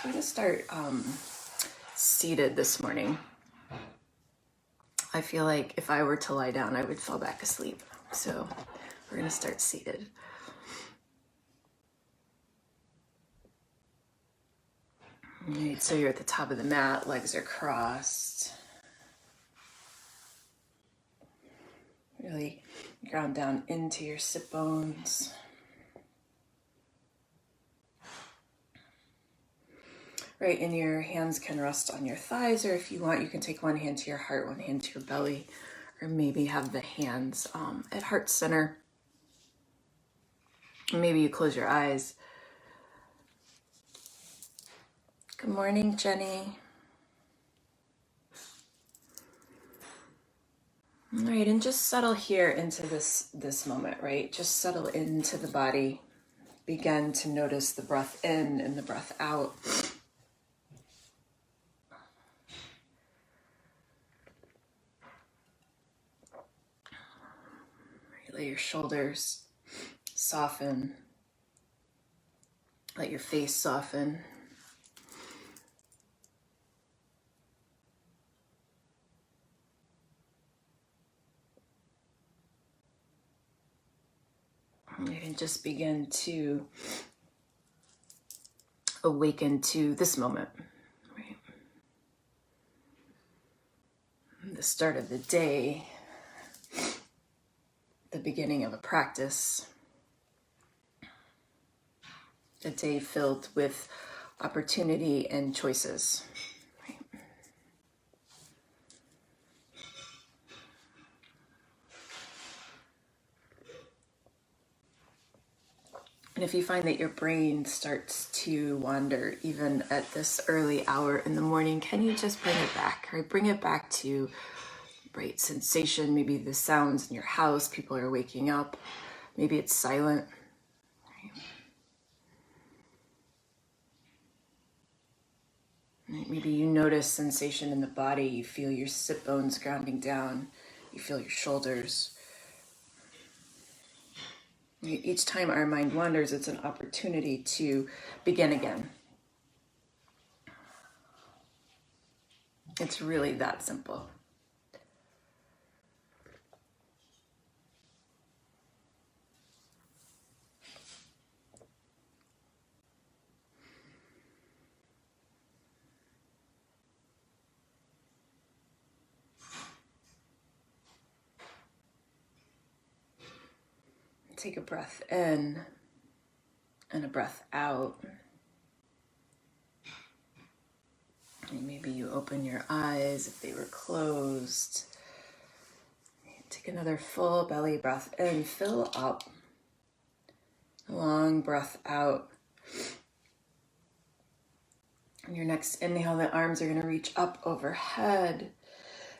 I'm going to start seated this morning. I feel like if I were to lie down, I would fall back asleep. So we're going to start seated. All right, so you're at the top of the mat, legs are crossed. Really ground down into your sit bones. Right, and your hands can rest on your thighs, or if you want, you can take one hand to your heart, one hand to your belly, or maybe have the hands at heart center. Maybe you close your eyes. Good morning, Jenny. All right, and just settle here into this moment, right? Just settle into the body. Begin to notice the breath in and the breath out. Let your shoulders soften. Let your face soften. You can just begin to awaken to this moment, right? The start of the day, the beginning of a practice, a day filled with opportunity and choices. Right? And if you find that your brain starts to wander even at this early hour in the morning, can you just bring it back, right? Bring it back to right sensation, maybe the sounds in your house, people are waking up, maybe it's silent. Right? Maybe you notice sensation in the body, you feel your sit bones grounding down, you feel your shoulders. Each time our mind wanders, it's an opportunity to begin again. It's really that simple. Take a breath in and a breath out. And maybe you open your eyes if they were closed. Take another full belly breath in, fill up. A long breath out. On your next inhale, the arms are going to reach up overhead.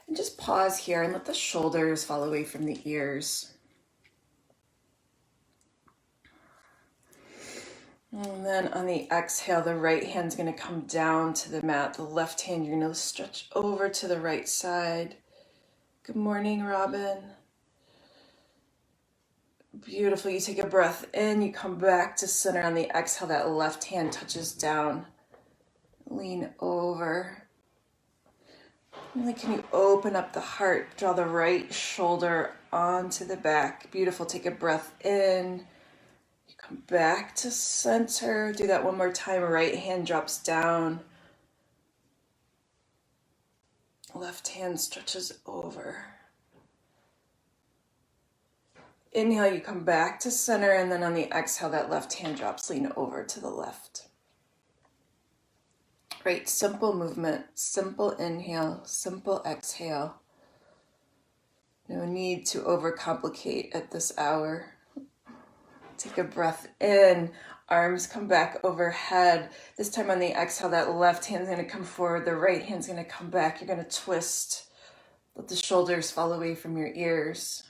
And just pause here and let the shoulders fall away from the ears. And then on the exhale, the right hand's going to come down to the mat. The left hand, you're going to stretch over to the right side. Good morning, Robin. Beautiful. You take a breath in, you come back to center. On the exhale, that left hand touches down. Lean over. Really, can you open up the heart? Draw the right shoulder onto the back. Beautiful. Take a breath in. Come back to center. Do that one more time. Right hand drops down. Left hand stretches over. Inhale, you come back to center, and then on the exhale, that left hand drops, lean over to the left. Great, simple movement, simple inhale, simple exhale. No need to overcomplicate at this hour. Take a breath in, arms come back overhead. This time on the exhale, that left hand's gonna come forward, the right hand's gonna come back. You're gonna twist, let the shoulders fall away from your ears.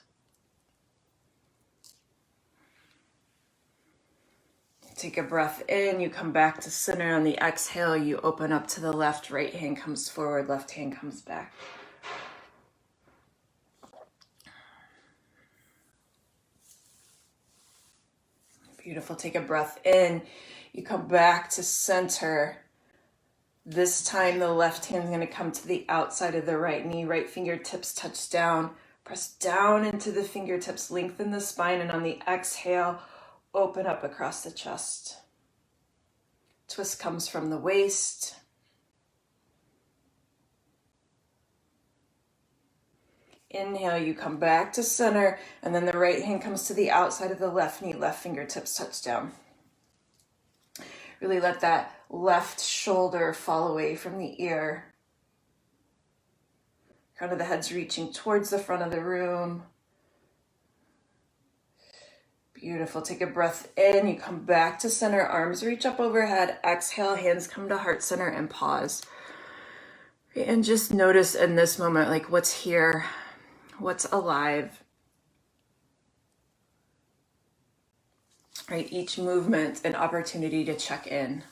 Take a breath in, you come back to center. On the exhale, you open up to the left, right hand comes forward, left hand comes back. Beautiful. Take a breath in. You come back to center. This time the left hand's going to come to the outside of the right knee, right fingertips touch down. Press down into the fingertips, lengthen the spine, and on the exhale, open up across the chest. Twist comes from the waist. Inhale, you come back to center, and then the right hand comes to the outside of the left knee, left fingertips touch down. Really let that left shoulder fall away from the ear. Crown of the head's reaching towards the front of the room. Beautiful. Take a breath in. You come back to center. Arms reach up overhead. Exhale, hands come to heart center and pause. And just notice in this moment, like what's here, what's alive. Right, each movement an opportunity to check in.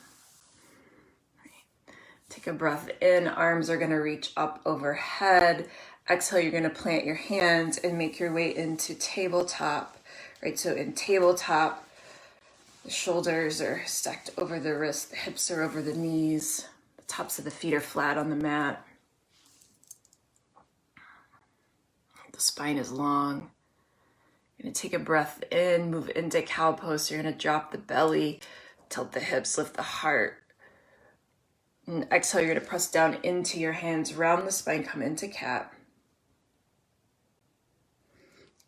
Right. Take a breath in, arms are gonna reach up overhead. Exhale, you're gonna plant your hands and make your way into tabletop. Right, so in tabletop, the shoulders are stacked over the wrists, the hips are over the knees, the tops of the feet are flat on the mat. The spine is long. You're going to take a breath in, move into cow pose. So you're going to drop the belly, tilt the hips, lift the heart. And exhale, you're going to press down into your hands, round the spine, come into cat.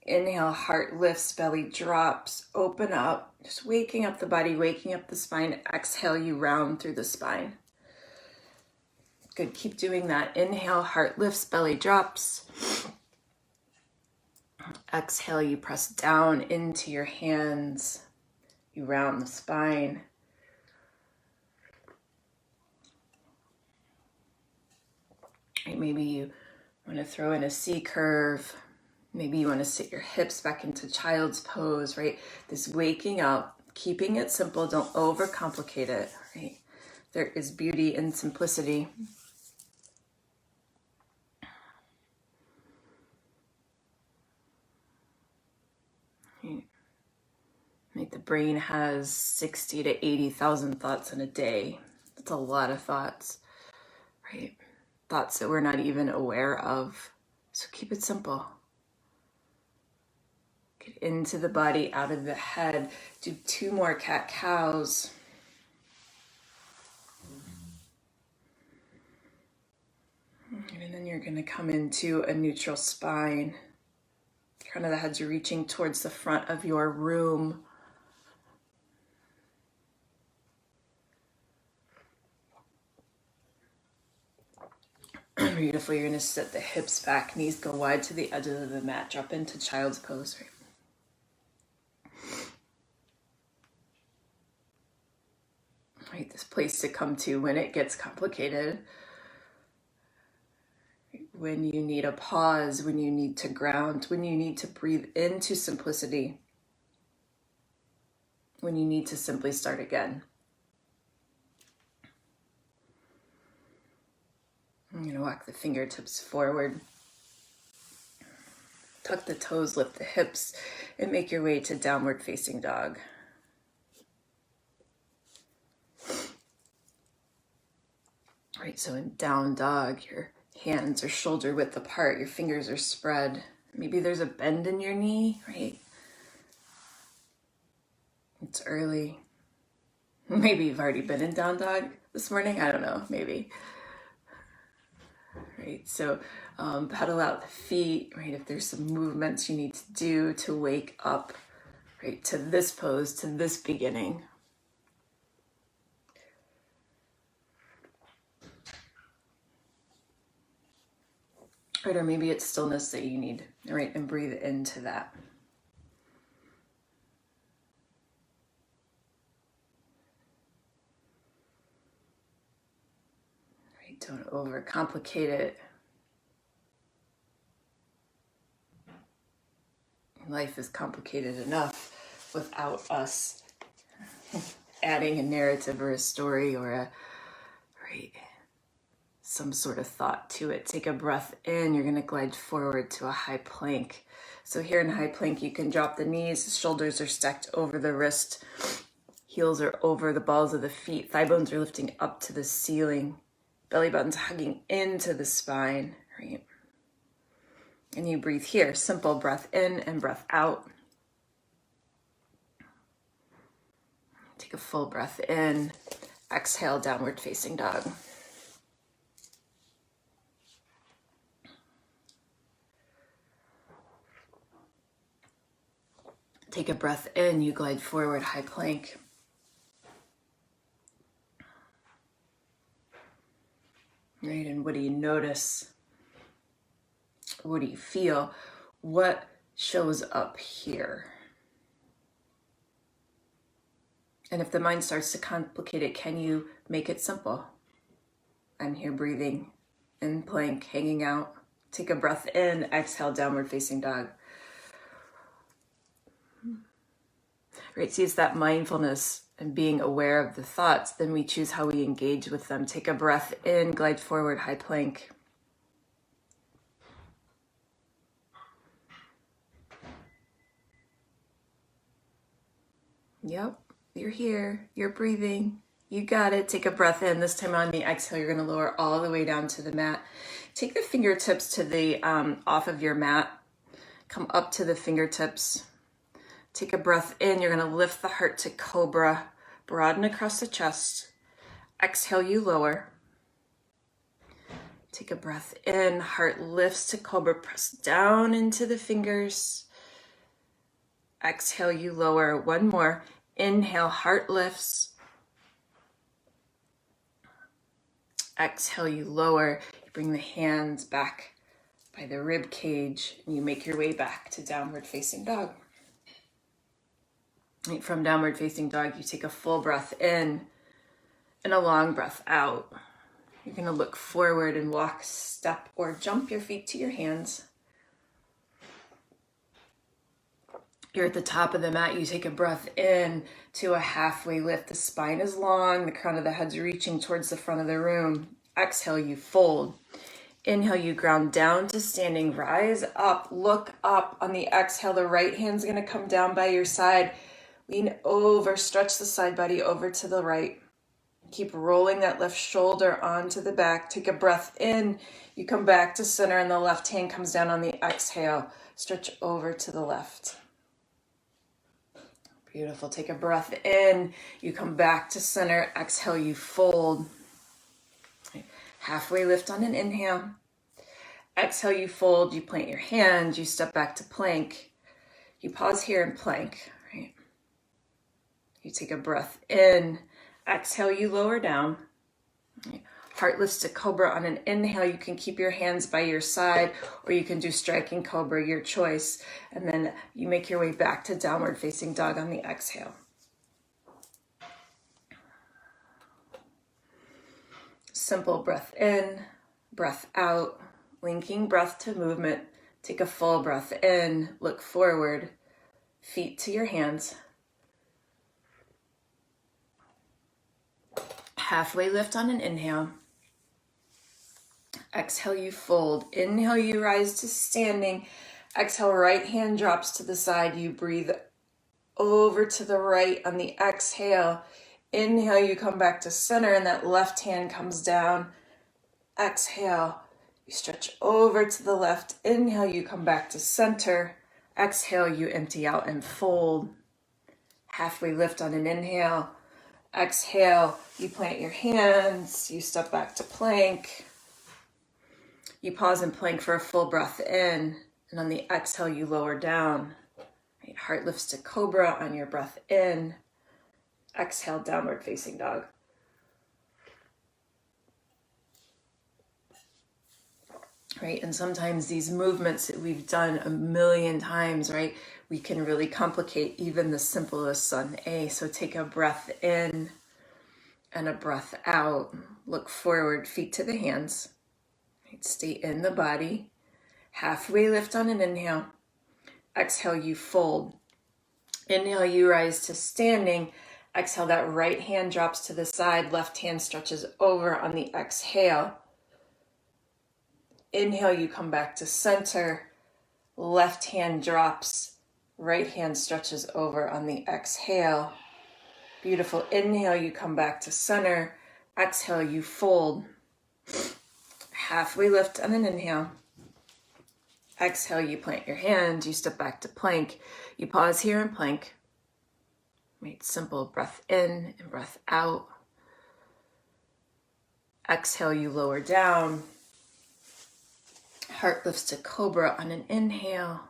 Inhale, heart lifts, belly drops, open up. Just waking up the body, waking up the spine. Exhale, you round through the spine. Good, keep doing that. Inhale, heart lifts, belly drops. Exhale, you press down into your hands. You round the spine. Right, maybe you want to throw in a C curve. Maybe you want to sit your hips back into child's pose, right? This waking up, keeping it simple, don't overcomplicate it, right? There is beauty in simplicity. Like the brain has 60 to 80,000 thoughts in a day. That's a lot of thoughts, right? Thoughts that we're not even aware of. So keep it simple. Get into the body, out of the head. Do 2 more cat-cows. And then you're going to come into a neutral spine. Crown of the head's reaching towards the front of your room. Beautiful. You're going to sit the hips back, knees go wide to the edges of the mat. Drop into child's pose. Right, this place to come to when it gets complicated. When you need a pause, when you need to ground, when you need to breathe into simplicity, when you need to simply start again. I'm going to walk the fingertips forward. Tuck the toes, lift the hips, and make your way to downward facing dog. All right, so in down dog, your hands are shoulder width apart, your fingers are spread. Maybe there's a bend in your knee, right? It's early. Maybe you've already been in down dog this morning. I don't know, maybe. Right, so pedal out the feet, right? If there's some movements you need to do to wake up, right, to this pose, to this beginning. Right, or maybe it's stillness that you need, right? And breathe into that. Right, don't overcomplicate it. Life is complicated enough without us adding a narrative or a story or a, right, some sort of thought to it. Take a breath in. You're going to glide forward to a high plank. So here in high plank, you can drop the knees, shoulders are stacked over the wrist, heels are over the balls of the feet, thigh bones are lifting up to the ceiling. Belly button's hugging into the spine, right? And you breathe here. Simple breath in and breath out. Take a full breath in. Exhale, downward facing dog. Take a breath in, you glide forward, high plank. Right, and what do you notice? What do you feel? What shows up here? And if the mind starts to complicate it, can you make it simple? I'm here breathing, in plank, hanging out. Take a breath in, exhale, downward facing dog. Right, see, it's that mindfulness and being aware of the thoughts. Then we choose how we engage with them. Take a breath in, glide forward, high plank. Yep, you're here, you're breathing. You got it. Take a breath in. This time on the exhale, you're going to lower all the way down to the mat. Take the fingertips to the off of your mat. Come up to the fingertips. Take a breath in. You're going to lift the heart to cobra. Broaden across the chest. Exhale, you lower. Take a breath in. Heart lifts to cobra. Press down into the fingers. Exhale, you lower. One more. Inhale, heart lifts. Exhale, you lower. You bring the hands back by the rib cage and you make your way back to downward facing dog. Right, from downward facing dog, you take a full breath in and a long breath out. You're going to look forward and walk, step, or jump your feet to your hands. You're at the top of the mat. You take a breath in to a halfway lift. The spine is long. The crown of the head's reaching towards the front of the room. Exhale, you fold. Inhale, you ground down to standing. Rise up, look up. On the exhale, the right hand's going to come down by your side. Lean over, stretch the side body over to the right. Keep rolling that left shoulder onto the back. Take a breath in. You come back to center and the left hand comes down on the exhale. Stretch over to the left. Beautiful. Take a breath in. You come back to center. Exhale, you fold. Halfway lift on an inhale. Exhale, you fold. You plant your hands. You step back to plank. You pause here and plank. Right? You take a breath in. Exhale, you lower down. Right? Heart lifts to cobra on an inhale. You can keep your hands by your side or you can do striking cobra, your choice. And then you make your way back to downward facing dog on the exhale. Simple breath in, breath out, linking breath to movement. Take a full breath in, look forward, feet to your hands. Halfway lift on an inhale. Exhale, you fold. Inhale, you rise to standing. Exhale, right hand drops to the side. You breathe over to the right on the exhale. Inhale, you come back to center and that left hand comes down. Exhale, you stretch over to the left. Inhale, you come back to center. Exhale, you empty out and fold. Halfway lift on an inhale. Exhale, you plant your hands. You step back to plank. You pause and plank for a full breath in. And on the exhale, you lower down. Right, heart lifts to cobra on your breath in. Exhale, downward facing dog. Right, and sometimes these movements that we've done a million times, right, we can really complicate even the simplest Sun A. So take a breath in and a breath out. Look forward, feet to the hands. Right, stay in the body. Halfway lift on an inhale. Exhale, you fold. Inhale, you rise to standing. Exhale, that right hand drops to the side. Left hand stretches over on the exhale. Inhale, you come back to center. Left hand drops. Right hand stretches over on the exhale. Beautiful. Inhale, you come back to center. Exhale, you fold. Halfway lift on an inhale. Exhale, you plant your hand, you step back to plank. You pause here in plank. Right, simple breath in and breath out. Exhale, you lower down. Heart lifts to cobra on an inhale.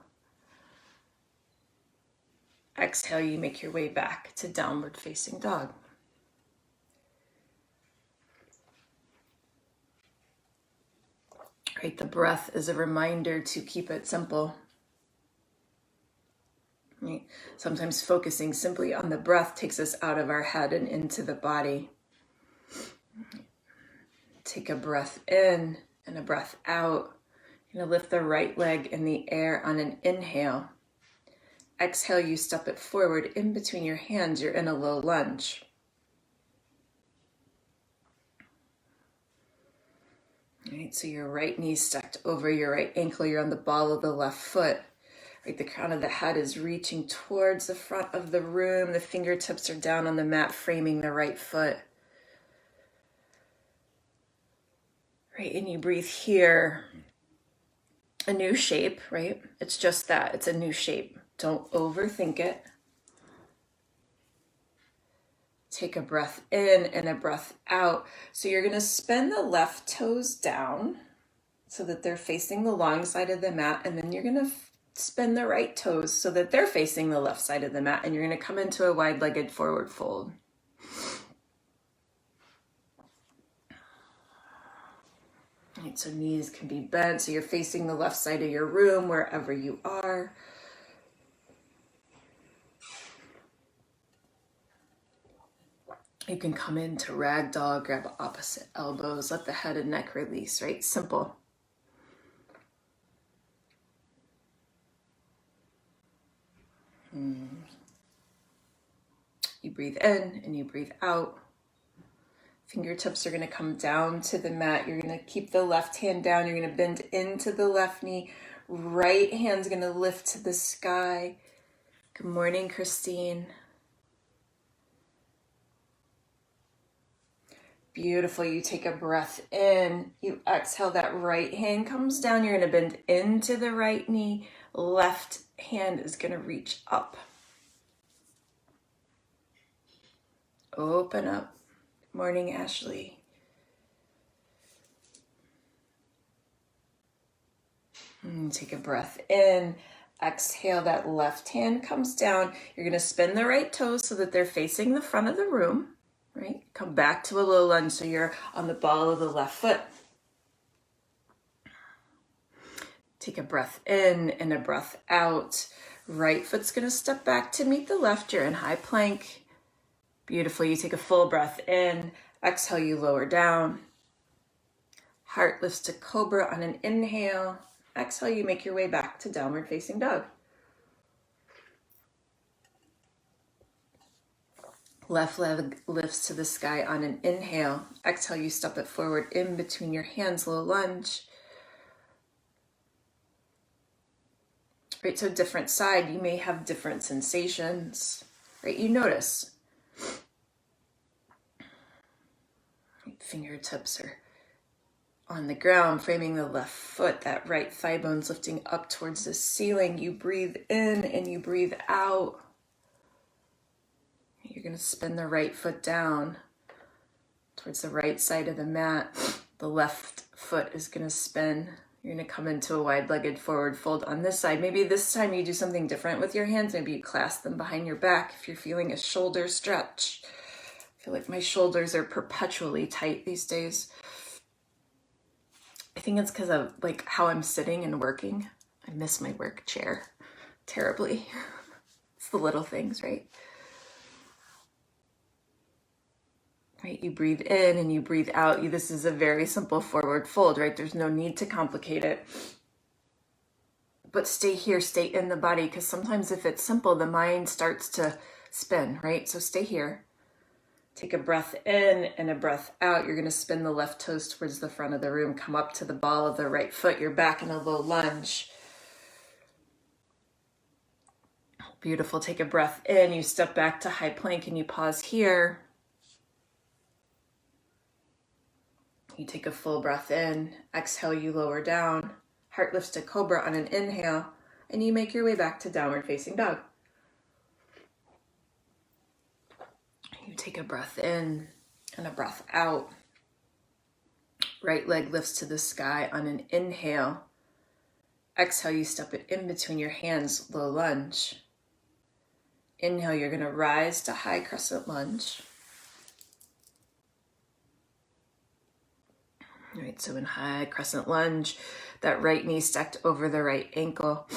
Exhale, you make your way back to downward facing dog. Right, the breath is a reminder to keep it simple. Right? Sometimes focusing simply on the breath takes us out of our head and into the body. Take a breath in and a breath out. You're going to lift the right leg in the air on an inhale. Exhale, you step it forward in between your hands. You're in a low lunge. All right, so your right knee stacked over your right ankle. You're on the ball of the left foot. Right, the crown of the head is reaching towards the front of the room. The fingertips are down on the mat, framing the right foot. Right, and you breathe here. A new shape, right? It's just that. It's a new shape. Don't overthink it. Take a breath in and a breath out. So you're going to spin the left toes down so that they're facing the long side of the mat. And then you're going to spin the right toes so that they're facing the left side of the mat. And you're going to come into a wide-legged forward fold. Right, so knees can be bent. So you're facing the left side of your room wherever you are. You can come into ragdoll, grab opposite elbows, let the head and neck release, right? Simple. You breathe in and you breathe out. Fingertips are going to come down to the mat. You're going to keep the left hand down. You're going to bend into the left knee. Right hand's going to lift to the sky. Good morning, Christine. Beautiful. You take a breath in. You exhale. That right hand comes down. You're going to bend into the right knee. Left hand is going to reach up. Open up. Morning, Ashley. Take a breath in. Exhale, that left hand comes down. You're going to spin the right toes so that they're facing the front of the room, right? Come back to a low lunge so you're on the ball of the left foot. Take a breath in and a breath out. Right foot's going to step back to meet the left. You're in high plank. Beautiful. You take a full breath in. Exhale, you lower down. Heart lifts to cobra on an inhale. Exhale, you make your way back to downward facing dog. Left leg lifts to the sky on an inhale. Exhale, you step it forward in between your hands, low lunge. Right, so different side, you may have different sensations. Right, you notice. Fingertips are on the ground, framing the left foot. That right thigh bone's lifting up towards the ceiling. You breathe in and you breathe out. You're going to spin the right foot down towards the right side of the mat. The left foot is going to spin. You're going to come into a wide-legged forward fold on this side. Maybe this time you do something different with your hands. Maybe you clasp them behind your back if you're feeling a shoulder stretch. I feel like my shoulders are perpetually tight these days. I think it's because of like how I'm sitting and working. I miss my work chair terribly. It's the little things, right? Right, you breathe in and you breathe out. This is a very simple forward fold, right? There's no need to complicate it. But stay here, stay in the body, because sometimes if it's simple, the mind starts to spin, right? So stay here. Take a breath in and a breath out. You're going to spin the left toes towards the front of the room. Come up to the ball of the right foot. You're back in a low lunge. Beautiful. Take a breath in. You step back to high plank and you pause here. You take a full breath in. Exhale, you lower down. Heart lifts to cobra on an inhale, and you make your way back to downward facing dog. You take a breath in and a breath out. Right leg lifts to the sky on an inhale. Exhale, you step it in between your hands, low lunge. Inhale, you're going to rise to high crescent lunge. All right, so in high crescent lunge, that right knee stacked over the right ankle.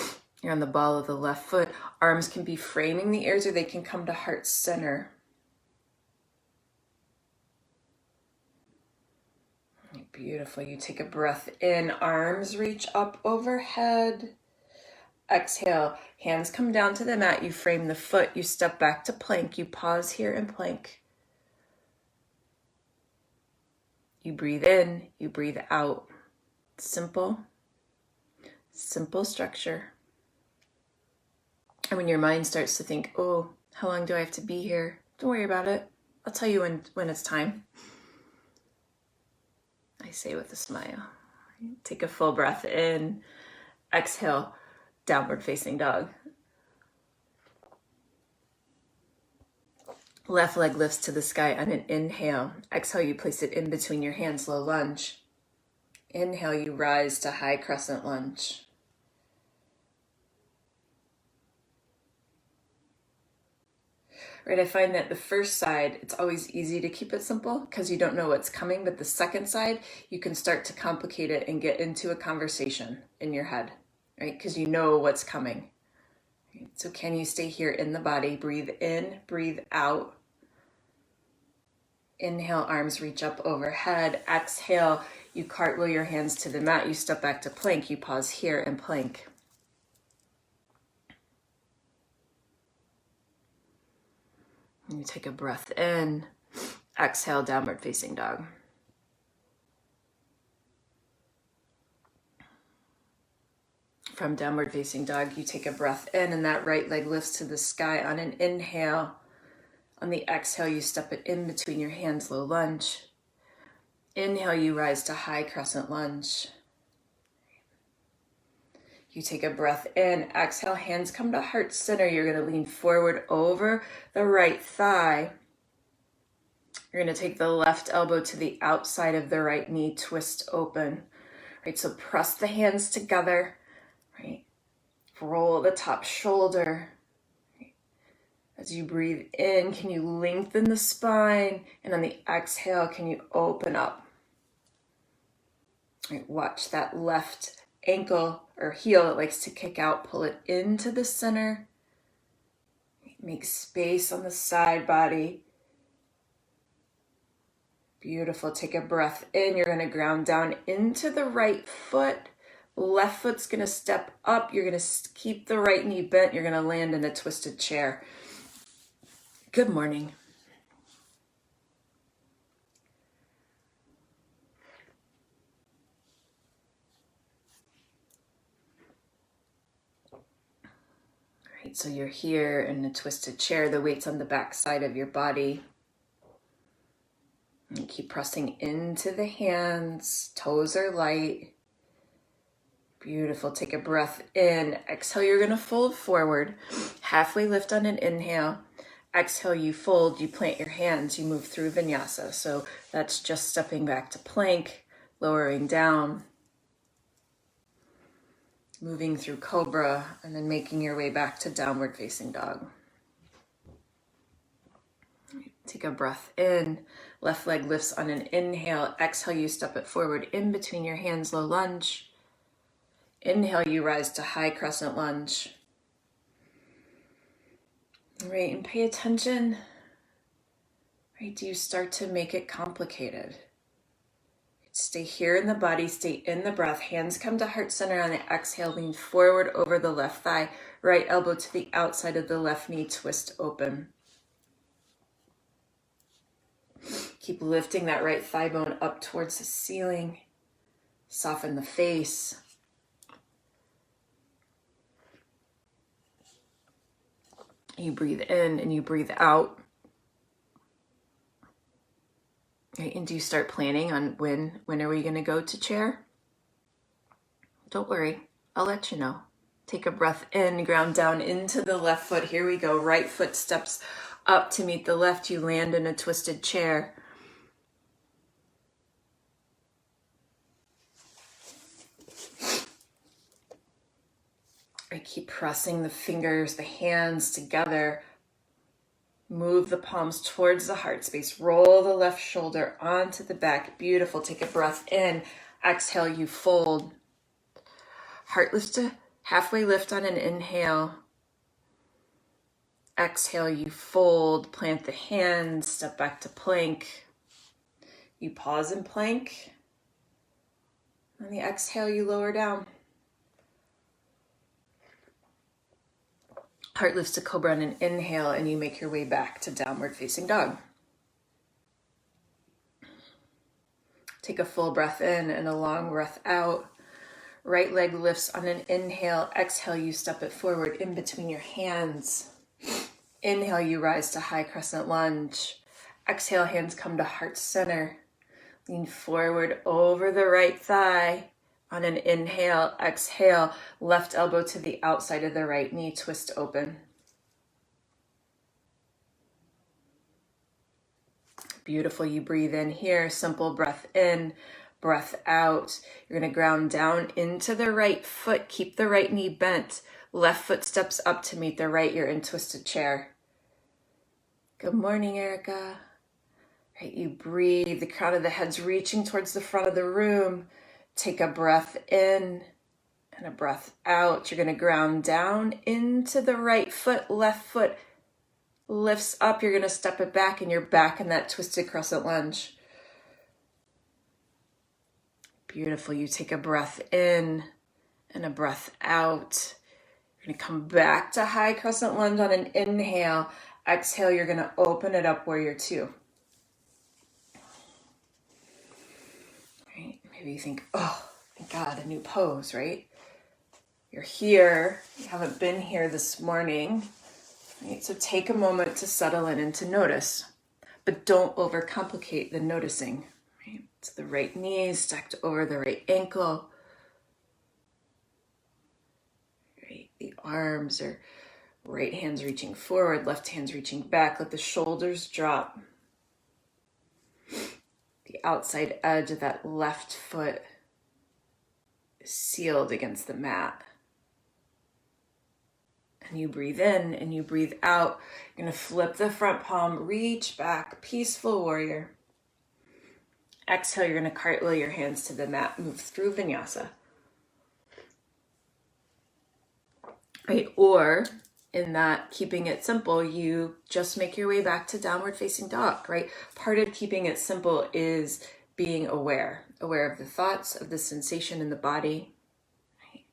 You're on the ball of the left foot. Arms can be framing the ears or they can come to heart center. Beautiful. You take a breath in, arms reach up overhead. Exhale, hands come down to the mat. You frame the foot. You step back to plank. You pause here in plank. You breathe in, you breathe out. Simple structure. And when your mind starts to think, oh, how long do I have to be here? Don't worry about it. I'll tell you when it's time. I say with a smile. Take a full breath in. Exhale, downward facing dog. Left leg lifts to the sky on an inhale. Exhale, you place it in between your hands, low lunge. Inhale, you rise to high crescent lunge. Right, I find that the first side, it's always easy to keep it simple because you don't know what's coming, but the second side, you can start to complicate it and get into a conversation in your head, right? Because you know what's coming. So can you stay here in the body? Breathe in, breathe out. Inhale, arms reach up overhead. Exhale, you cartwheel your hands to the mat. You step back to plank. You pause here and plank. You take a breath in. Exhale, downward facing dog. From downward facing dog, you take a breath in and that right leg lifts to the sky on an inhale. On the exhale, you step it in between your hands, low lunge. Inhale, you rise to high crescent lunge. You take a breath in, exhale, hands come to heart center. You're going to lean forward over the right thigh. You're going to take the left elbow to the outside of the right knee, twist open. Right, so press the hands together. Right, roll the top shoulder. Right. As you breathe in, can you lengthen the spine? And on the exhale, can you open up? Right, watch that left ankle or heel that likes to kick out, pull it into the center. Make space on the side body. Beautiful. Take a breath in. You're going to ground down into the right foot. Left foot's going to step up. You're going to keep the right knee bent. You're going to land in a twisted chair. Good morning. So you're here in a twisted chair, the weight's on the back side of your body. And keep pressing into the hands, toes are light. Beautiful, take a breath in. Exhale, you're gonna fold forward. Halfway lift on an inhale. Exhale, you fold, you plant your hands, you move through vinyasa. So that's just stepping back to plank, lowering down. Moving through cobra and then making your way back to downward facing dog. Take a breath in. Left leg lifts on an inhale. Exhale, you step it forward in between your hands, low lunge. Inhale, you rise to high crescent lunge. Right, and pay attention. Right, do you start to make it complicated? Stay here in the body, stay in the breath. Hands come to heart center on the exhale. Lean forward over the left thigh. Right elbow to the outside of the left knee. Twist open. Keep lifting that right thigh bone up towards the ceiling. Soften the face. You breathe in and you breathe out. Right, and do you start planning on when are we going to go to chair? Don't worry, I'll let you know. Take a breath in, ground down into the left foot. Here we go. Right foot steps up to meet the left. You land in a twisted chair. I keep pressing the fingers, the hands together. Move the palms towards the heart space. Roll the left shoulder onto the back. Beautiful. Take a breath in. Exhale, you fold. Heart lifts to halfway lift on an inhale. Exhale, you fold. Plant the hands. Step back to plank. You pause in plank. On the exhale, you lower down. Heart lifts to cobra on an inhale, and you make your way back to downward facing dog. Take a full breath in and a long breath out. Right leg lifts on an inhale. Exhale, you step it forward in between your hands. Inhale, you rise to high crescent lunge. Exhale, hands come to heart center. Lean forward over the right thigh. On an inhale, exhale, left elbow to the outside of the right knee, twist open. Beautiful, you breathe in here, simple breath in, breath out. You're gonna ground down into the right foot, keep the right knee bent. Left foot steps up to meet the right, you're in twisted chair. Good morning, Erica. Right, you breathe, the crown of the head's reaching towards the front of the room. Take a breath in and a breath out. You're going to ground down into the right foot. Left foot lifts up. You're going to step it back, and you're back in that twisted crescent lunge. Beautiful. You take a breath in and a breath out. You're going to come back to high crescent lunge on an inhale. Exhale, you're going to open it up, warrior two. Maybe you think, oh, thank God, a new pose, right? You're here. You haven't been here this morning. Right? So take a moment to settle in and to notice, but don't overcomplicate the noticing. Right? So the right knee stacked over the right ankle. Right? The arms are right hands reaching forward, left hands reaching back. Let the shoulders drop. The outside edge of that left foot is sealed against the mat. And you breathe in and you breathe out. You're going to flip the front palm, reach back, peaceful warrior. Exhale, you're going to cartwheel your hands to the mat, move through vinyasa. Right, or in that keeping it simple, you just make your way back to downward facing dog, right? Part of keeping it simple is being aware of the thoughts, of the sensation in the body, right?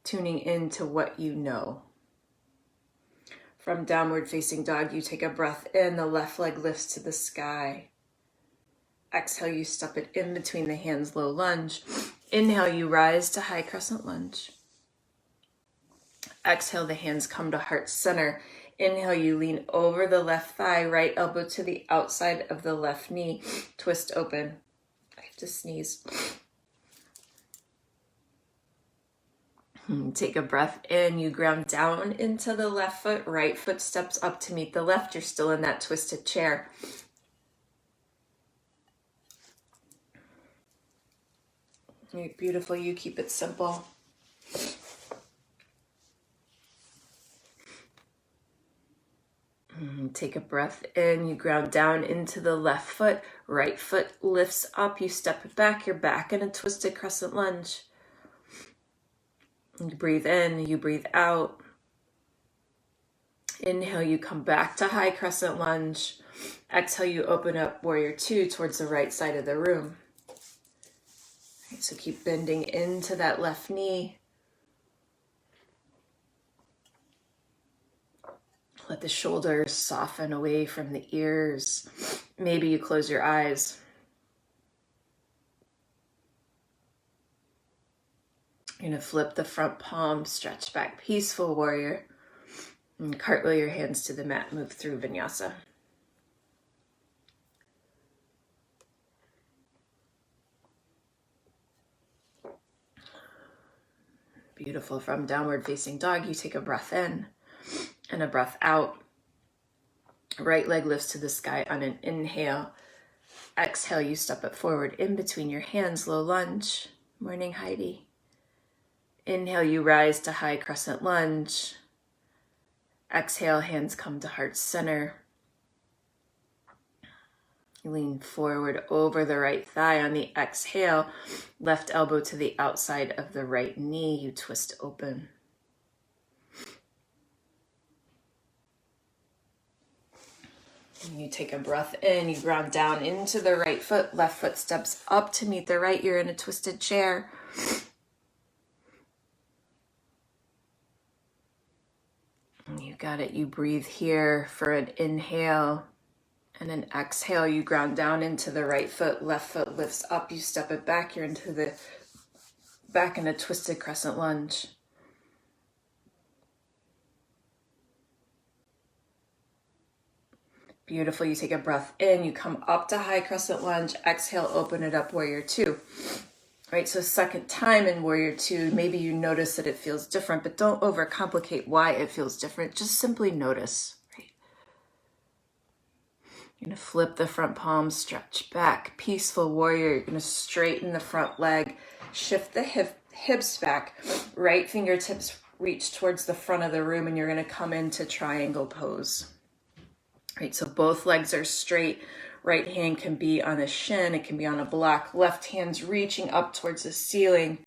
Tuning into what you know. From downward facing dog, you take a breath in, the left leg lifts to the sky. Exhale, you step it in between the hands, low lunge. Inhale, you rise to high crescent lunge. Exhale, the hands come to heart center. Inhale, you lean over the left thigh, right elbow to the outside of the left knee. Twist open. I have to sneeze. Take a breath in. You ground down into the left foot. Right foot steps up to meet the left. You're still in that twisted chair. Right, beautiful. You keep it simple. Take a breath in, you ground down into the left foot, right foot lifts up, you step it back, you're back in a twisted crescent lunge. You breathe in, you breathe out. Inhale, you come back to high crescent lunge. Exhale, you open up warrior two towards the right side of the room. Right, so keep bending into that left knee. Let the shoulders soften away from the ears. Maybe you close your eyes. You're going to flip the front palm, stretch back, peaceful warrior. And cartwheel your hands to the mat, move through vinyasa. Beautiful. From downward facing dog, you take a breath in and a breath out. Right leg lifts to the sky on an inhale. Exhale, you step it forward in between your hands, low lunge. Morning, Heidi. Inhale, you rise to high crescent lunge. Exhale, hands come to heart center. You lean forward over the right thigh on the exhale. Left elbow to the outside of the right knee. You twist open. And you take a breath in. You ground down into the right foot. Left foot steps up to meet the right. You're in a twisted chair. And you got it. You breathe here for an inhale. And an exhale, you ground down into the right foot. Left foot lifts up. You step it back. You're into the back in a twisted crescent lunge. Beautiful. You take a breath in. You come up to high crescent lunge. Exhale, open it up, warrior two. Right, so second time in warrior two, maybe you notice that it feels different, but don't overcomplicate why it feels different. Just simply notice. Right? You're going to flip the front palm, stretch back. Peaceful warrior. You're going to straighten the front leg. Shift the hips back. Right fingertips reach towards the front of the room, and you're going to come into triangle pose. Right, so both legs are straight. Right hand can be on a shin. It can be on a block. Left hand's reaching up towards the ceiling.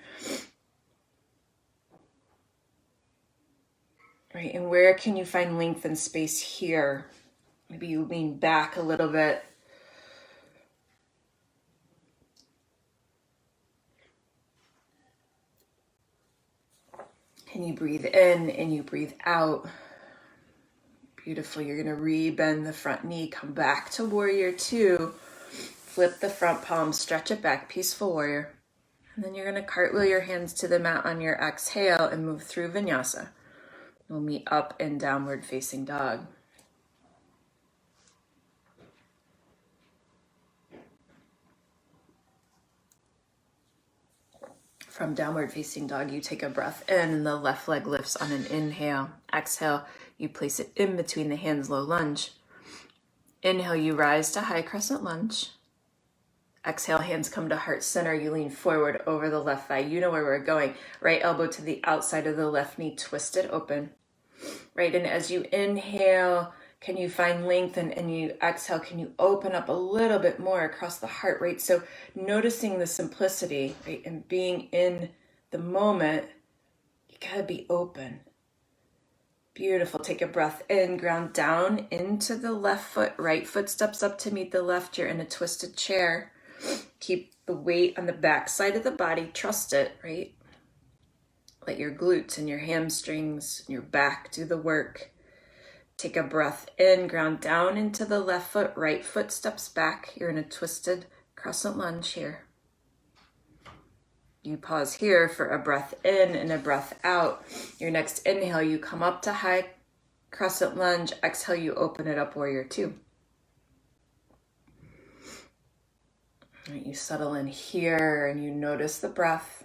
Right, and where can you find length and space here? Maybe you lean back a little bit. And you breathe in and you breathe out. Beautiful. You're going to re-bend the front knee, come back to warrior two, flip the front palm, stretch it back, peaceful warrior. And then you're going to cartwheel your hands to the mat on your exhale and move through vinyasa. We'll meet up in downward facing dog. From downward facing dog, you take a breath in and the left leg lifts on an inhale. Exhale, you place it in between the hands, low lunge. Inhale, you rise to high crescent lunge. Exhale, hands come to heart center. You lean forward over the left thigh. You know where we're going. Right elbow to the outside of the left knee, twist it open. Right, and as you inhale, can you find length, and you exhale, can you open up a little bit more across the heart, right? So noticing the simplicity, right, and being in the moment, you gotta be open. Beautiful. Take a breath in, ground down into the left foot. Right foot steps up to meet the left. You're in a twisted chair. Keep the weight on the back side of the body. Trust it, right? Let your glutes and your hamstrings and your back do the work. Take a breath in, ground down into the left foot. Right foot steps back. You're in a twisted crescent lunge here. You pause here for a breath in and a breath out. Your next inhale, you come up to high crescent lunge. Exhale, you open it up, warrior two. Right, you settle in here and you notice the breath.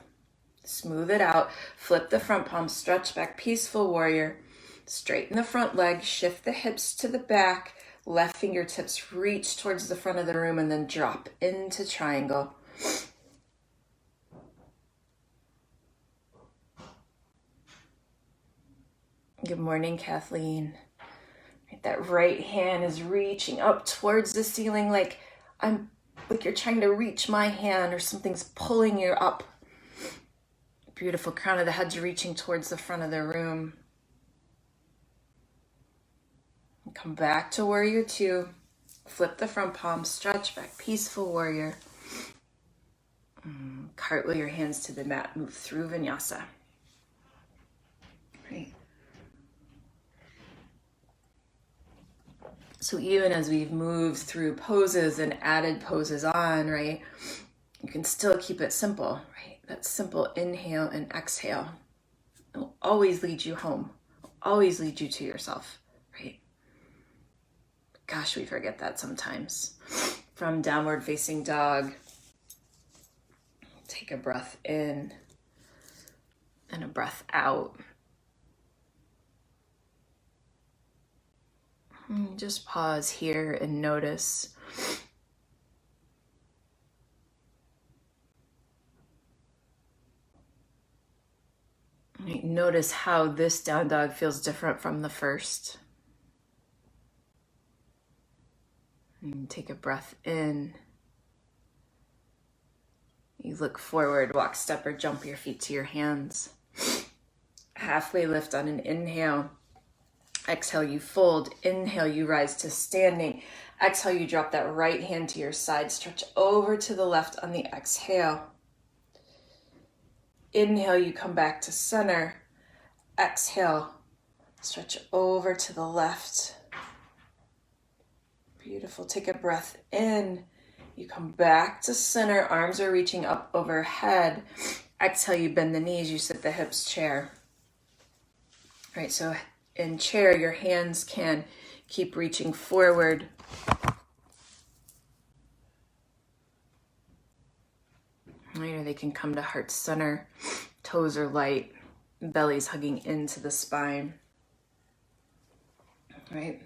Smooth it out. Flip the front palm, stretch back, peaceful warrior. Straighten the front leg, shift the hips to the back. Left fingertips reach towards the front of the room and then drop into triangle. Good morning, Kathleen. That right hand is reaching up towards the ceiling like you're trying to reach my hand or something's pulling you up. Beautiful. Crown of the head's reaching towards the front of the room. Come back to warrior two. Flip the front palm, stretch back, peaceful warrior. Cartwheel your hands to the mat, move through vinyasa. Right. So even as we've moved through poses and added poses on, right, you can still keep it simple, right? That simple inhale and exhale. It will always lead you home, always lead you to yourself, right? Gosh, we forget that sometimes. From downward facing dog, take a breath in and a breath out. And just pause here and notice. Notice how this down dog feels different from the first. And take a breath in. You look forward, walk, step, or jump your feet to your hands. Halfway lift on an inhale. Exhale, you fold. Inhale, you rise to standing. Exhale, you drop that right hand to your side. Stretch over to the left on the exhale. Inhale, you come back to center. Exhale, stretch over to the left. Beautiful. Take a breath in. You come back to center. Arms are reaching up overhead. Exhale, you bend the knees. You sit the hips, chair. All right, so in chair, your hands can keep reaching forward. Or they can come to heart center. Toes are light. Belly's hugging into the spine. Right?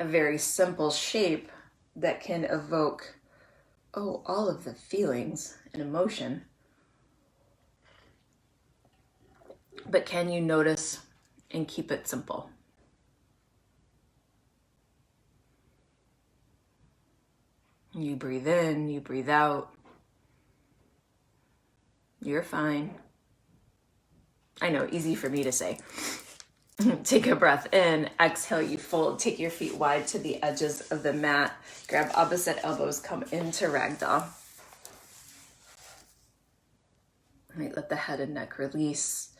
A very simple shape that can evoke, all of the feelings and emotion. But can you notice and keep it simple? You breathe in, you breathe out. You're fine. I know, easy for me to say. Take a breath in, exhale, you fold, take your feet wide to the edges of the mat, grab opposite elbows, come into ragdoll. Right, let the head and neck release.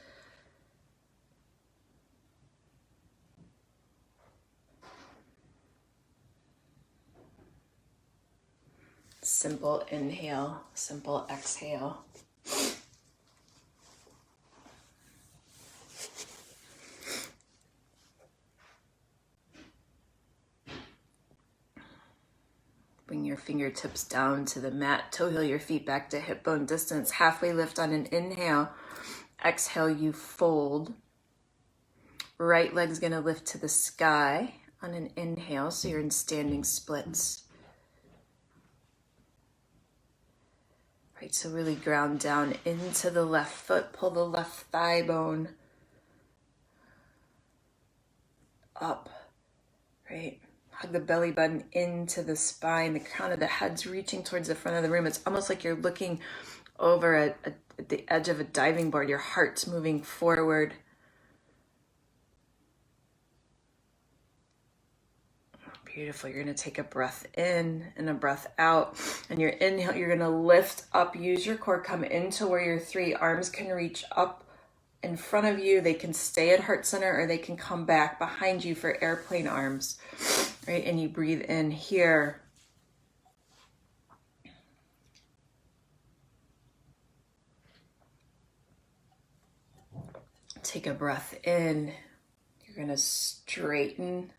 Simple inhale, simple exhale. Bring your fingertips down to the mat. Toe heel your feet back to hip bone distance. Halfway lift on an inhale. Exhale, you fold. Right leg's gonna lift to the sky on an inhale, so you're in standing splits. Right, so really ground down into the left foot. Pull the left thigh bone up, right? Hug the belly button into the spine. The crown of the head's reaching towards the front of the room. It's almost like you're looking over at the edge of a diving board. Your heart's moving forward. Beautiful. You're going to take a breath in and a breath out. And your inhale, you're going to lift up. Use your core. Come into warrior three. Arms can reach up in front of you. They can stay at heart center, or they can come back behind you for airplane arms. Right? And you breathe in here. Take a breath in. You're going to straighten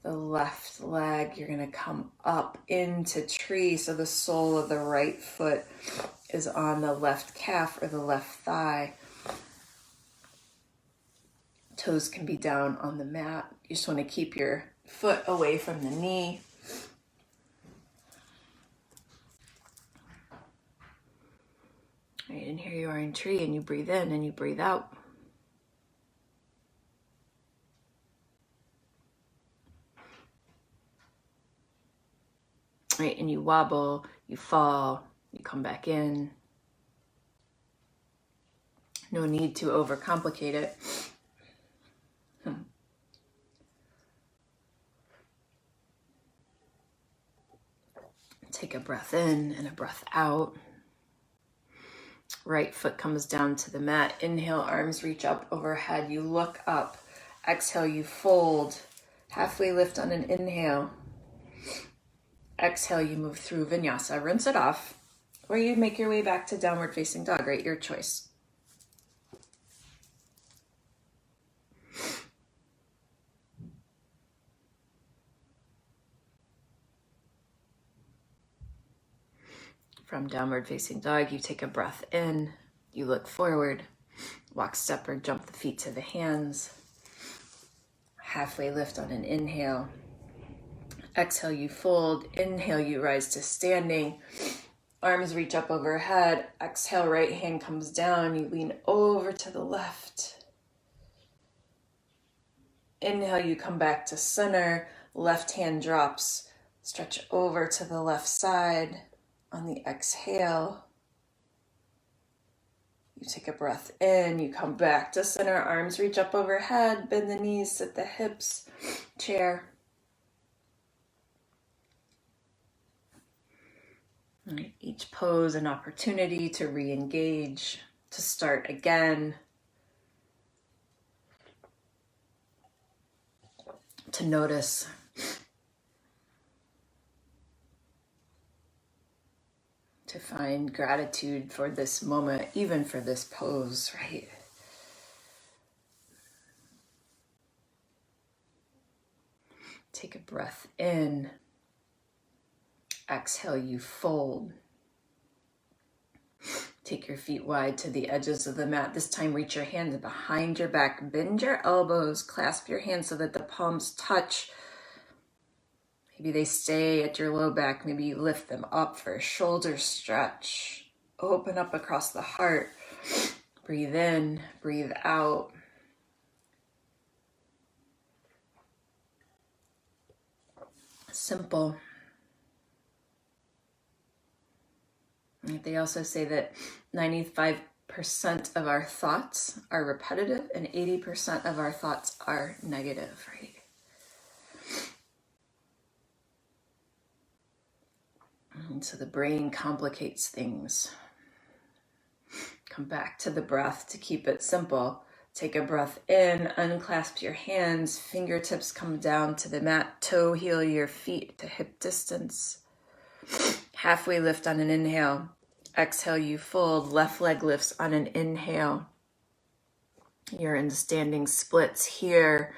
the left leg. You're going to come up into tree. So the sole of the right foot is on the left calf or the left thigh. Toes can be down on the mat. You just want to keep your foot away from the knee. Right, and here you are in tree, and you breathe in and you breathe out. Right, and you wobble, you fall, you come back in. No need to overcomplicate it. Take a breath in and a breath out. Right foot comes down to the mat. Inhale, arms reach up overhead. You look up. Exhale, you fold. Halfway lift on an inhale. Exhale, you move through vinyasa. Rinse it off. Or you make your way back to downward facing dog, right? Your choice. From downward facing dog, you take a breath in You look forward, walk, step, or jump the feet to the hands. Halfway lift on an inhale. Exhale, you fold. Inhale, you rise to standing. Arms reach up overhead. Exhale, right hand comes down. You lean over to the left. Inhale, you come back to center. Left hand drops. Stretch over to the left side. On the exhale, you take a breath in. You come back to center. Arms reach up overhead. Bend the knees, sit the hips. Chair. Each pose an opportunity to re-engage, to start again, to notice, to find gratitude for this moment, even for this pose, right? Take a breath in. Exhale, you fold. Take your feet wide to the edges of the mat. This time, reach your hands behind your back. Bend your elbows. Clasp your hands so that the palms touch. Maybe they stay at your low back. Maybe you lift them up for a shoulder stretch. Open up across the heart. Breathe in, breathe out. Simple. They also say that 95% of our thoughts are repetitive and 80% of our thoughts are negative, right? And so the brain complicates things. Come back to the breath to keep it simple. Take a breath in, unclasp your hands, fingertips come down to the mat, toe heel your feet to hip distance. Halfway lift on an inhale. Exhale, you fold. Left leg lifts on an inhale. You're in standing splits here.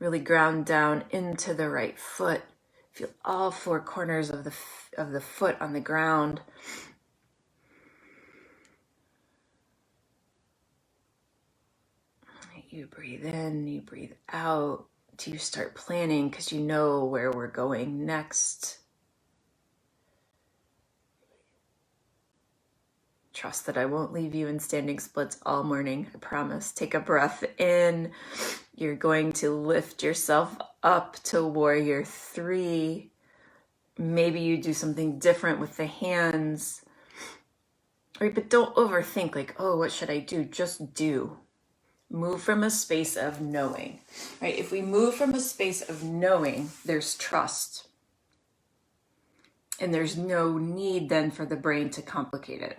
Really ground down into the right foot. Feel all four corners of the foot on the ground. You breathe in, you breathe out. Do you start planning because you know where we're going next? Trust that I won't leave you in standing splits all morning, I promise. Take a breath in. You're going to lift yourself up to warrior three. Maybe you do something different with the hands. Right, but don't overthink like, oh, what should I do? Just do. Move from a space of knowing. Right? If we move from a space of knowing, there's trust. And there's no need then for the brain to complicate it.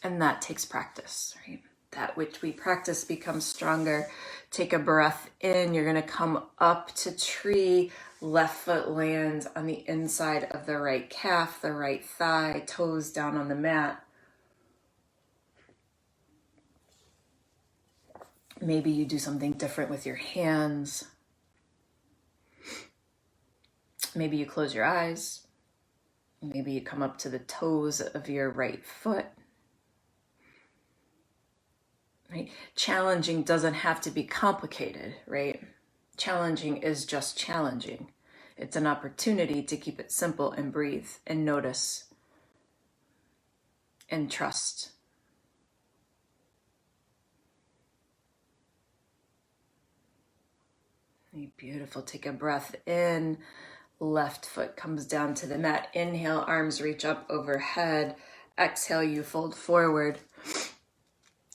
And that takes practice, right? That which we practice becomes stronger. Take a breath in. You're going to come up to tree. Left foot lands on the inside of the right calf, the right thigh, toes down on the mat. Maybe you do something different with your hands. Maybe you close your eyes. Maybe you come up to the toes of your right foot. Right? Challenging doesn't have to be complicated, right? Challenging is just challenging. It's an opportunity to keep it simple and breathe and notice and trust. Beautiful. Take a breath in. Left foot comes down to the mat. Inhale, arms reach up overhead. Exhale, you fold forward.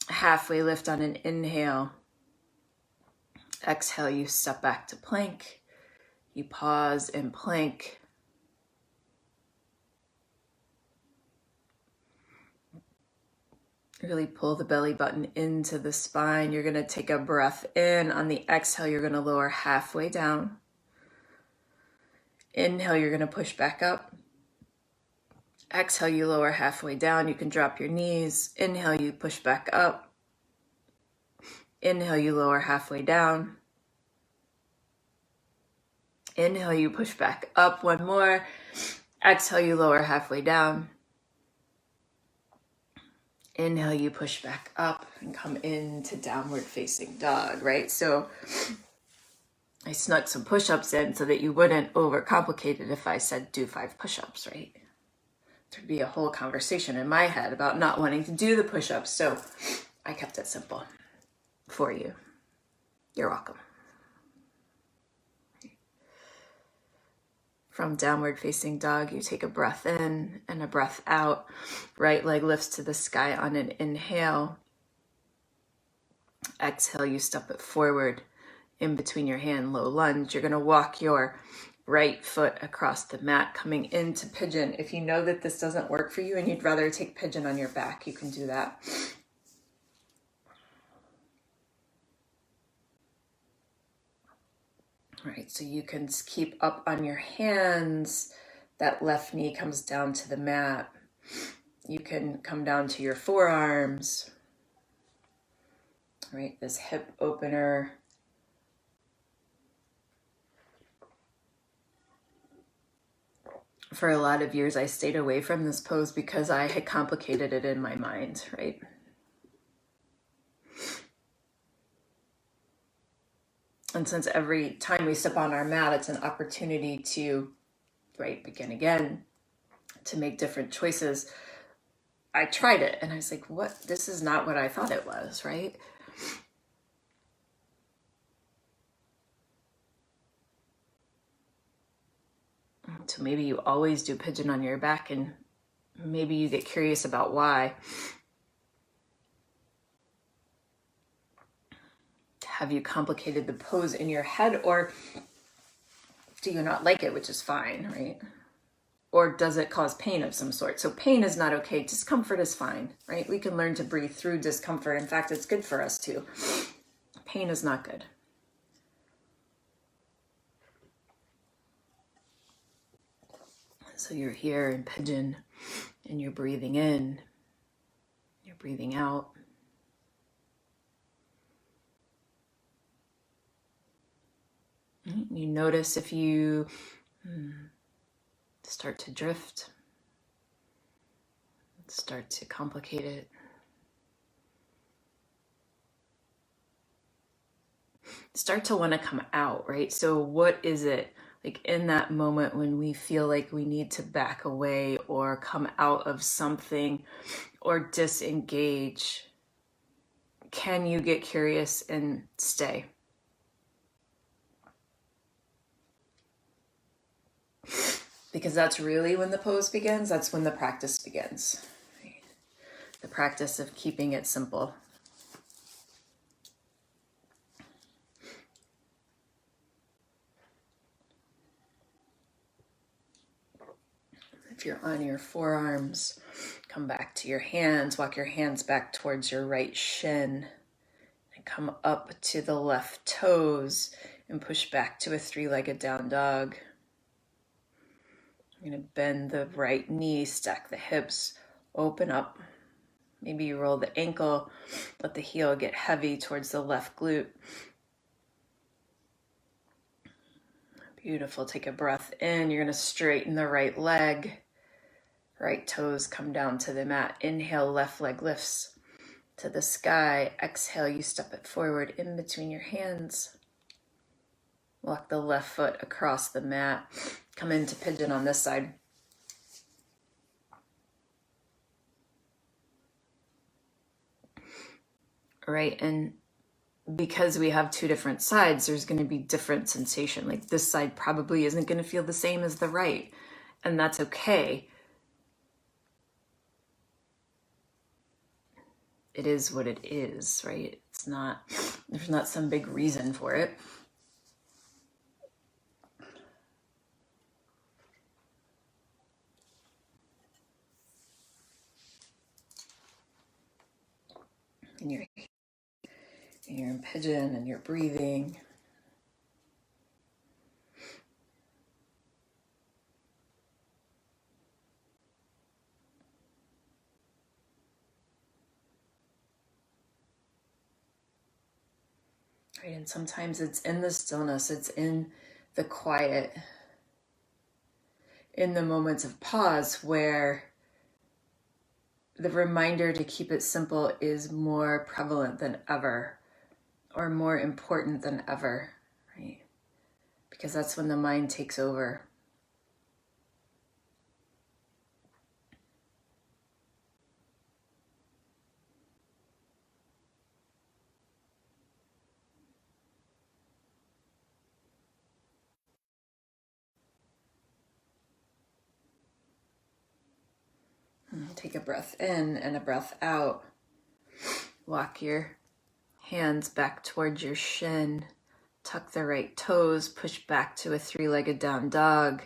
Halfway lift on an inhale. Exhale, you step back to plank. You pause in plank. Really pull the belly button into the spine. You're going to take a breath in. On the exhale, you're going to lower halfway down. Inhale, you're going to push back up. Exhale, you lower halfway down. You can drop your knees. Inhale, you push back up. Inhale, you lower halfway down. Inhale, you push back up. One more. Exhale, you lower halfway down. Inhale, you push back up and come into downward facing dog, right? So I snuck some push-ups in so that you wouldn't overcomplicate it if I said do 5 push-ups, right? There'd be a whole conversation in my head about not wanting to do the push-ups. So I kept it simple for you. You're welcome. From downward facing dog, you take a breath in and a breath out. Right leg lifts to the sky on an inhale. Exhale, you step it forward in between your hand, low lunge. You're going to walk your right foot across the mat, coming into pigeon. If you know that this doesn't work for you and you'd rather take pigeon on your back, you can do that. All right, so you can keep up on your hands. That left knee comes down to the mat. You can come down to your forearms. All right, this hip opener. For a lot of years, I stayed away from this pose because I had complicated it in my mind, right? And since every time we step on our mat, it's an opportunity to, right, begin again, to make different choices. I tried it and I was like, what? This is not what I thought it was, right? So maybe you always do pigeon on your back and maybe you get curious about why. Have you complicated the pose in your head, or do you not like it, which is fine, right? Or does it cause pain of some sort? So pain is not okay. Discomfort is fine, right? We can learn to breathe through discomfort. In fact, it's good for us too. Pain is not good. So you're here in pigeon and you're breathing in, you're breathing out. You notice if you start to drift, start to complicate it. Start to want to come out, right? So what is it like in that moment when we feel like we need to back away or come out of something or disengage? Can you get curious and stay? Because that's really when the pose begins. That's when the practice begins. Right? The practice of keeping it simple. If you're on your forearms, come back to your hands. Walk your hands back towards your right shin. And come up to the left toes and push back to a 3-legged down dog. You're going to bend the right knee, stack the hips, open up. Maybe you roll the ankle, let the heel get heavy towards the left glute. Beautiful. Take a breath in. You're going to straighten the right leg. Right toes come down to the mat. Inhale, left leg lifts to the sky. Exhale, you step it forward in between your hands. Walk the left foot across the mat. Come into pigeon on this side. Right, and because we have 2 different sides, there's going to be different sensation. Like this side probably isn't going to feel the same as the right, and that's okay. It is what it is, right? It's not, there's not some big reason for it. And you're in pigeon and you're breathing. Right, and sometimes it's in the stillness, it's in the quiet. in the moments of pause where the reminder to keep it simple is more prevalent than ever, or more important than ever, right? Because that's when the mind takes over. Take a breath in and a breath out. Walk your hands back towards your shin. Tuck the right toes, push back to a three-legged down dog.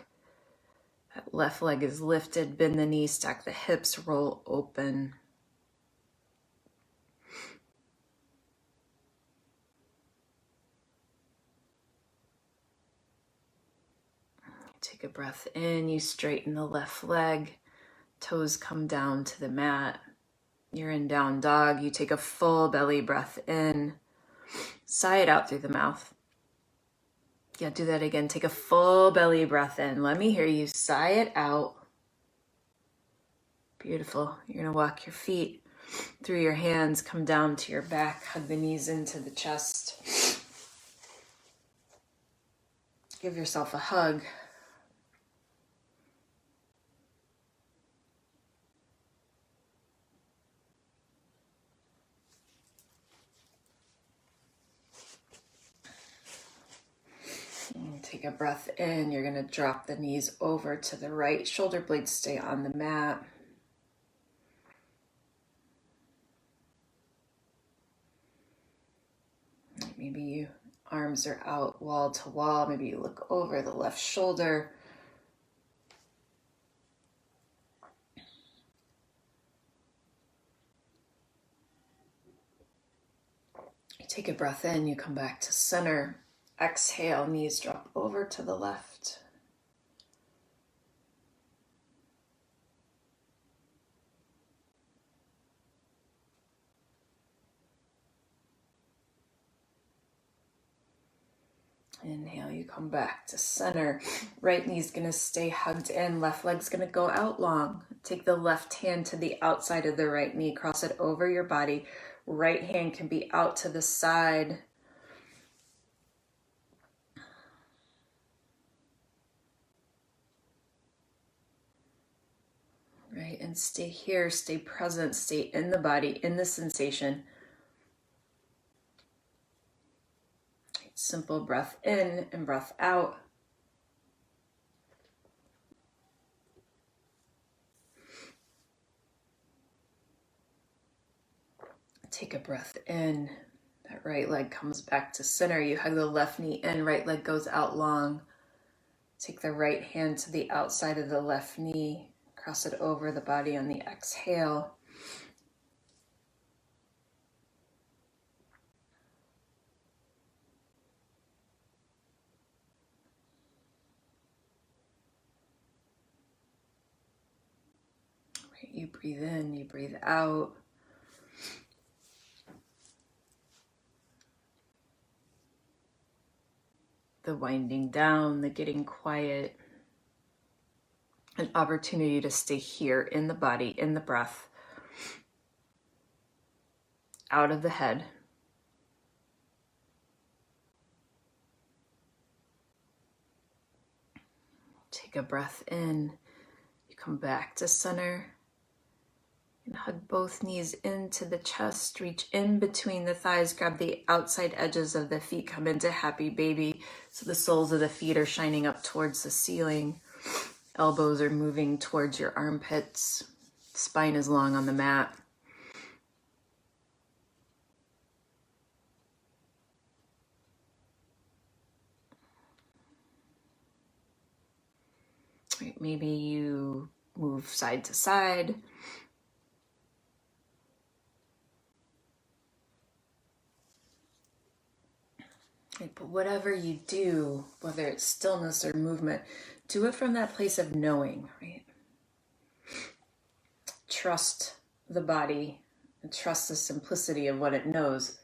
That left leg is lifted, bend the knees, stack the hips, roll open. Take a breath in, you straighten the left leg, toes come down to the mat. You're in down dog, you take a full belly breath in, sigh it out through the mouth. Yeah, do that again. Take a full belly breath in. Let me hear you. Sigh it out. Beautiful. You're going to walk your feet through your hands, come down to your back, hug the knees into the chest. Give yourself a hug. Take a breath in. You're going to drop the knees over to the right. Shoulder blades stay on the mat. Maybe your arms are out wall to wall. Maybe you look over the left shoulder. You take a breath in. You come back to center. Exhale, knees drop over to the left. Inhale, you come back to center. Right knee's gonna stay hugged in, left leg's gonna go out long. Take the left hand to the outside of the right knee, cross it over your body. Right hand can be out to the side. Right, and stay here, stay present, stay in the body, in the sensation. Simple breath in and breath out. Take a breath in. That right leg comes back to center. You hug the left knee in, right leg goes out long. Take the right hand to the outside of the left knee. Cross it over the body on the exhale. Right, you breathe in, you breathe out. The winding down, the getting quiet. An opportunity to stay here in the body, in the breath. Out of the head. Take a breath in. You come back to center. And hug both knees into the chest. Reach in between the thighs. Grab the outside edges of the feet. Come into happy baby. So the soles of the feet are shining up towards the ceiling. Elbows are moving towards your armpits. Spine is long on the mat. Right, maybe you move side to side. Right, but whatever you do, whether it's stillness or movement, do it from that place of knowing, right? Trust the body and trust the simplicity of what it knows.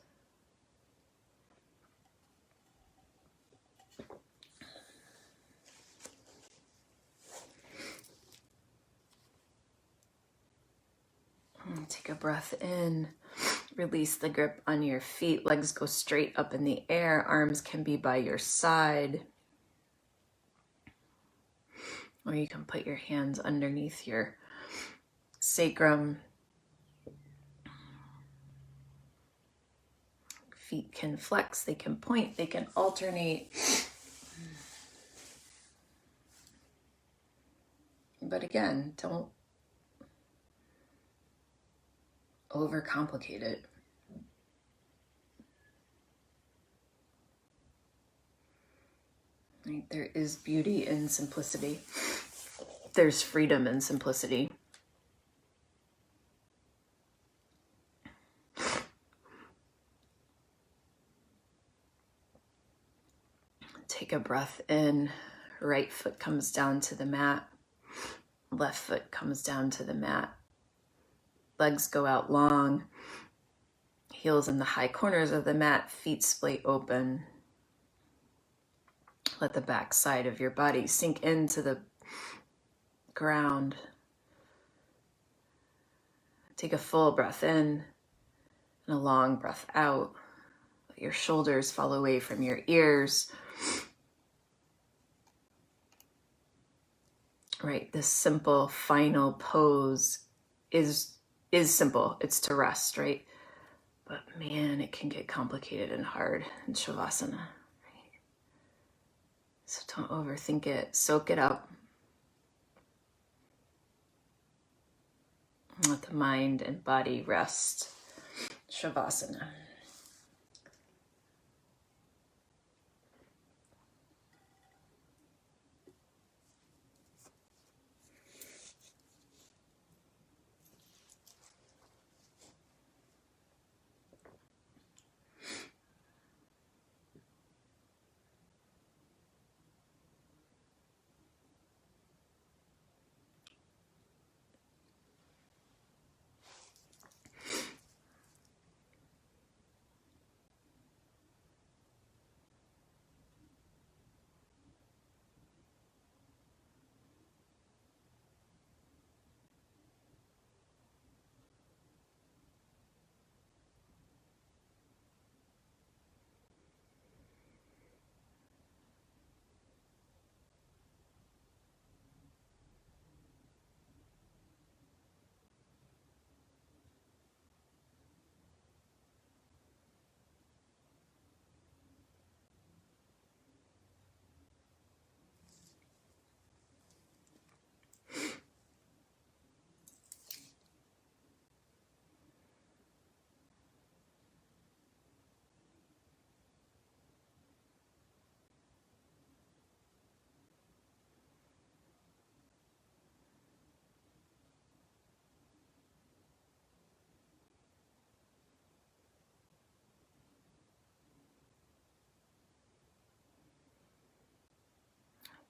Take a breath in. Release the grip on your feet. Legs go straight up in the air. Arms can be by your side. Or you can put your hands underneath your sacrum. Feet can flex, they can point, they can alternate. But again, don't overcomplicate it. Right? There is beauty in simplicity. There's freedom in simplicity. Take a breath in. Right foot comes down to the mat. Left foot comes down to the mat. Legs go out long. Heels in the high corners of the mat. Feet splay open. Let the back side of your body sink into the ground. Take a full breath in and a long breath out. Let your shoulders fall away from your ears. Right, this simple final pose is simple. It's to rest, right? But man, it can get complicated and hard in Shavasana. Right? So don't overthink it. Soak it up. Let the mind and body rest. Shavasana.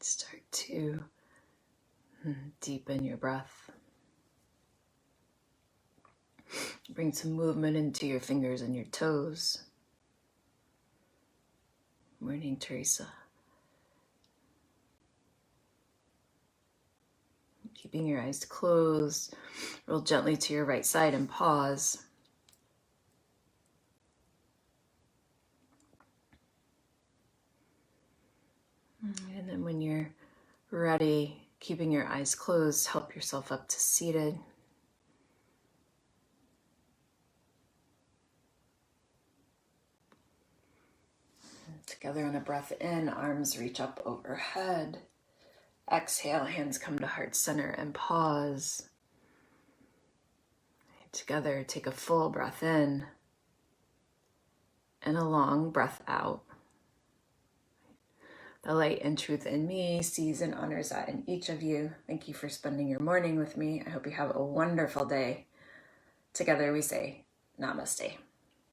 Start to deepen your breath. Bring some movement into your fingers and your toes. Morning, Teresa. Keeping your eyes closed, roll gently to your right side and pause. And then when you're ready, keeping your eyes closed, help yourself up to seated. And together on a breath in, arms reach up overhead. Exhale, hands come to heart center and pause. Together, take a full breath in and a long breath out. The light and truth in me sees and honors that in each of you. Thank you for spending your morning with me. I hope you have a wonderful day. Together we say, Namaste.